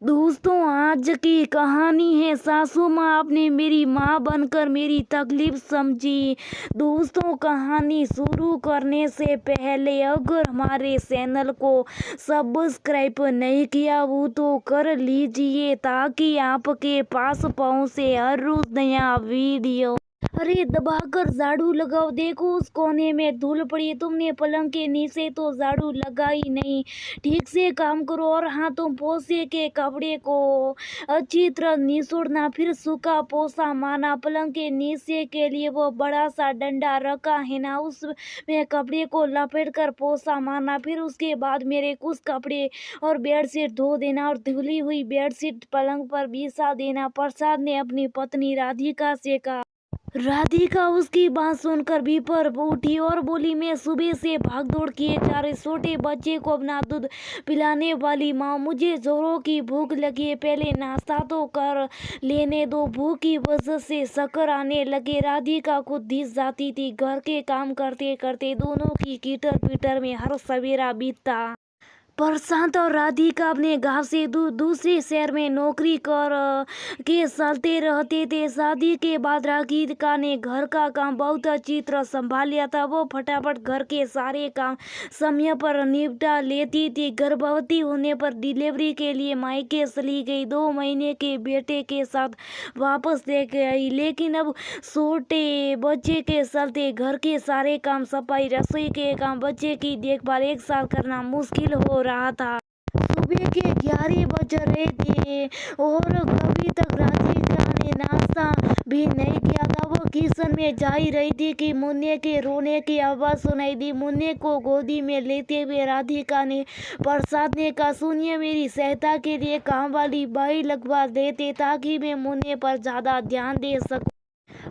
दोस्तों, आज की कहानी है सासू माँ आपने मेरी माँ बनकर मेरी तकलीफ समझी। दोस्तों, कहानी शुरू करने से पहले अगर हमारे चैनल को सब्सक्राइब नहीं किया वो तो कर लीजिए ताकि आपके पास पहुँचे हर रोज नया वीडियो। अरे दबाकर झाड़ू लगाओ, देखो उस कोने में धूल पड़ी। तुमने पलंग के नीचे तो झाड़ू लगाई नहीं। ठीक से काम करो। और हाँ, तुम पोछे के कपड़े को अच्छी तरह निचोड़ना, फिर सूखा पोछा मारना। पलंग के नीचे के लिए वो बड़ा सा डंडा रखा है ना, उसमें कपड़े को लपेट कर पोछा मारना। फिर उसके बाद मेरे कुछ कपड़े और बेडशीट धो देना और धुली हुई बेडशीट पलंग पर बिछा देना। प्रसाद ने अपनी पत्नी राधिका से कहा। राधिका उसकी बात सुनकर भीतर उठी और बोली, मैं सुबह से भागदौड़ किए जा रही, छोटे बच्चे को अपना दूध पिलाने वाली माँ, मुझे जोरों की भूख लगी है, पहले नाश्ता तो कर लेने दो। भूख की वजह से चक्कर आने लगे। राधिका खुद दिस जाती थी। घर के काम करते करते दोनों की कीटर पीटर में हर सवेरा बीतता। प्रशांत और राधिका अपने गांव से दूसरे शहर में नौकरी कर के चलते रहते थे। शादी के बाद राधिका ने घर का काम बहुत अच्छी तरह संभाल लिया था। वो फटाफट घर के सारे काम समय पर निपटा लेती थी। गर्भवती होने पर डिलीवरी के लिए मायके चली गई। 2 महीने के बेटे के साथ वापस लेके आई, लेकिन अब छोटे बच्चे के चलते घर के सारे काम, सफाई, रसोई के काम, बच्चे की देखभाल एक साथ करना मुश्किल हो रहा था। सुबह के 11 बज रहे थे और अभी तक राधिका ने नाश्ता भी नहीं किया था। वो किचन में जा ही रही थी कि मुन्ने के रोने की आवाज सुनाई दी। मुन्ने को गोदी में लेते हुए राधिका ने प्रसाद ने कहा, सुनिए, मेरी सहायता के लिए काम वाली बाई लगवा देते ताकि मैं मुन्ने पर ज्यादा ध्यान दे सकूं।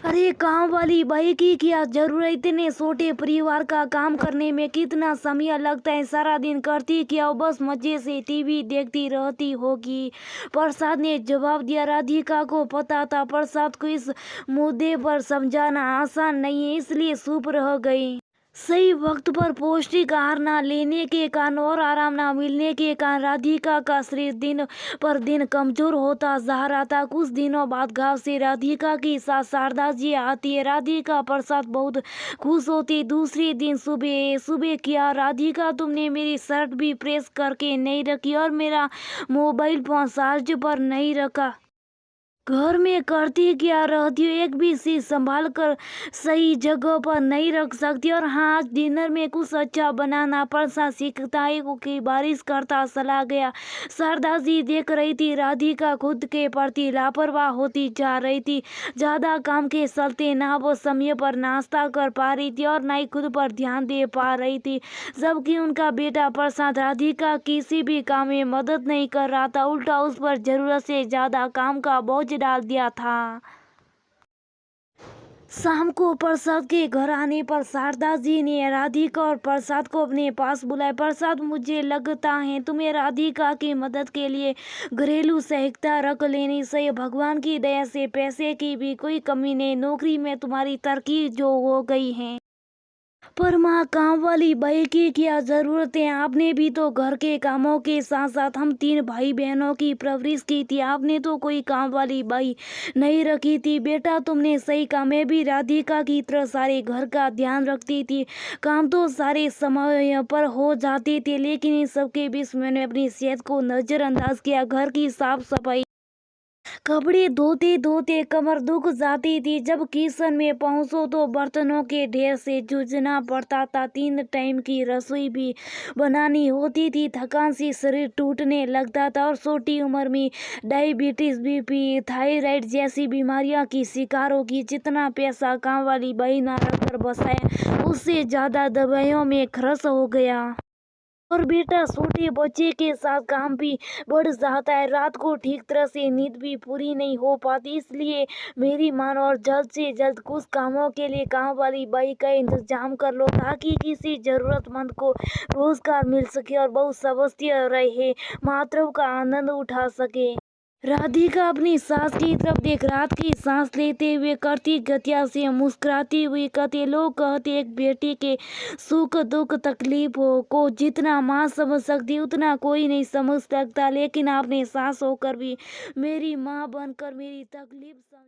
अरे काम वाली बाई की क्या जरूरत, इतने छोटे परिवार का काम करने में कितना समय लगता है, सारा दिन करती क्या, बस मजे से टीवी देखती रहती होगी। प्रसाद ने जवाब दिया। राधिका को पता था प्रसाद को इस मुद्दे पर समझाना आसान नहीं है, इसलिए चुप रह गई। सही वक्त पर पौष्टिक आहार न लेने के कारण और आराम न मिलने के कारण राधिका का शरीर दिन पर दिन कमजोर होता जा रहा था। कुछ दिनों बाद गांव से राधिका की सास शारदा जी आती है। राधिका प्रसाद बहुत खुश होती। दूसरे दिन सुबह सुबह किया, राधिका तुमने मेरी शर्ट भी प्रेस करके नहीं रखी और मेरा मोबाइल फोन चार्ज पर नहीं रखा। घर में करती क्या रहती हो, एक भी चीज संभाल कर सही जगह पर नहीं रख सकती। और हाँ, आज डिनर में कुछ अच्छा बनाना पड़ता। सीखता है कि बारिश करता चला गया। शारदा जी देख रही थी राधिका खुद के प्रति लापरवाह होती जा रही थी। ज्यादा काम के चलते ना वो समय पर नाश्ता कर पा रही थी और ना ही खुद पर ध्यान दे पा रही थी। जबकि उनका बेटा प्रशांत राधिका किसी भी काम में मदद नहीं कर रहा था, उल्टा उस पर जरूरत से ज्यादा काम का बोझ डाल दिया था। शाम को प्रसाद के घर आने पर शारदा जी ने राधिका और प्रसाद को अपने पास बुलाया। प्रसाद, मुझे लगता है तुम्हें राधिका की मदद के लिए घरेलू सहायता रख लेनी चाहिए। भगवान की दया से पैसे की भी कोई कमी नहीं, नौकरी में तुम्हारी तरक्की जो हो गई है। पर माँ, काम वाली बाई की क्या जरूरत है, आपने भी तो घर के कामों के साथ साथ हम 3 भाई बहनों की परवरिश की थी, आपने तो कोई काम वाली बाई नहीं रखी थी। बेटा, तुमने सही कहा, मैं भी राधिका की तरह सारे घर का ध्यान रखती थी। काम तो सारे समय पर हो जाते थे, लेकिन इन सबके बीच मैंने अपनी सेहत को नजरअंदाज किया। घर की साफ सफाई, कपड़े धोते धोते कमर दुख जाती थी। जब किचन में पहुंचो तो बर्तनों के ढेर से जूझना पड़ता था। 3 टाइम की रसोई भी बनानी होती थी। थकान से शरीर टूटने लगता था और छोटी उम्र में डायबिटीज, बीपी, थायराइड जैसी बीमारियों की शिकार होगी। जितना पैसा काम वाली बाई ना रखकर बसाया, उससे ज्यादा दवाइयों में खर्च हो गया। और बेटा, छोटे बच्चे के साथ काम भी बढ़ जाता है। रात को ठीक तरह से नींद भी पूरी नहीं हो पाती। इसलिए मेरी मानो और जल्द से जल्द कुछ कामों के लिए काम वाली बाई का इंतजाम कर लो ताकि किसी जरूरतमंद को रोजगार मिल सके और बहुत सदस्य रहे, मातृत्व का आनंद उठा सके। राधिका अपनी सास की तरफ देख रात की सांस लेते हुए करती गतिया से मुस्कुराती हुई कहती, लोग कहते एक बेटी के सुख दुख तकलीफों को जितना माँ समझ सकती उतना कोई नहीं समझ सकता, लेकिन आपने सास होकर भी मेरी माँ बनकर मेरी तकलीफ समझी।